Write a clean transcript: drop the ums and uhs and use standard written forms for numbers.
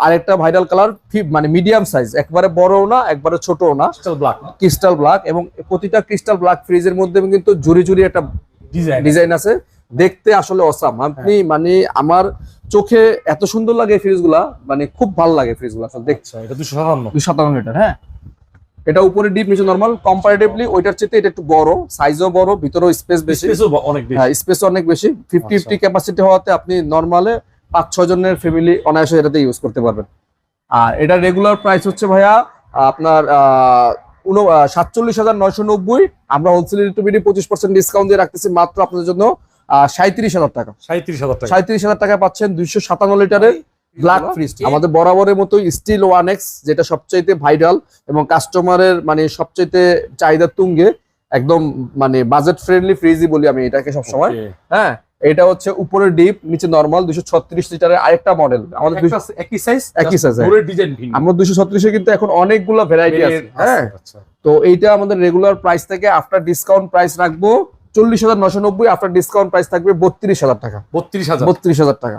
আরেকটা viral colour মানে medium size, একবারে বড়ও না একবারে ছোটও না, ক্রিস্টাল ব্ল্যাক। এবং প্রতিটা ক্রিস্টাল ব্ল্যাক ফ্রিজের মধ্যে কিন্তু জুড়ি জুড়ি একটা ডিজাইন আছে, দেখতে আসলে অসাম। আপনি মানে আমার চোখে এত সুন্দর লাগে এই ফ্রিজগুলা, মানে খুব ভালো লাগে ফ্রিজগুলো আসলে দেখতে। এটা 257 লিটার। হ্যাঁ, এটা উপরে ডিপ নিচে নরমাল, কম্পারেটিভলি ওইটার চেয়ে এটা একটু বড়, সাইজও বড়, ভিতরেও স্পেস বেশি, স্পেস অনেক বেশি। 50-50 ক্যাপাসিটি হওয়াতে আপনি নরমালে 5-6 জনের ফ্যামিলি অনায়াসে এটাতে ইউজ করতে পারবেন। আর এটা রেগুলার প্রাইস হচ্ছে ভাইয়া আপনার 47,990। আমরা হোলসেল ডিস্ট্রিবিউটর 25% ডিসকাউন্ট দিয়ে রাখতেছি মাত্র আপনাদের জন্য 37,000 টাকা। 37,000 টাকায় পাচ্ছেন 257 লিটারের ব্ল্যাক ফ্রিজ। আমাদের বরাবরের মতো স্টিল 1X, যেটা সবচাইতে ভাইরাল এবং কাস্টমারের মানে সবচাইতে চাহিদা তুঙ্গে, একদম মানে বাজেট ফ্রেন্ডলি ফ্রিজই বলি আমি এটাকে সবসময়। হ্যাঁ, এটা হচ্ছে উপরে ডিপ নিচে নরমাল 236 লিটারের আরেকটা মডেল। আমাদের একই সাইজ। আমরা 236 এ কিন্তু এখন অনেকগুলো ভ্যারাইটি আছে। হ্যাঁ, তো এইটা আমাদের রেগুলার প্রাইস থেকে আফটার ডিসকাউন্ট প্রাইস রাখবো 40,990, আফটার ডিসকাউন্ট প্রাইস থাকবে 32,000 টাকা। 32,000 টাকা।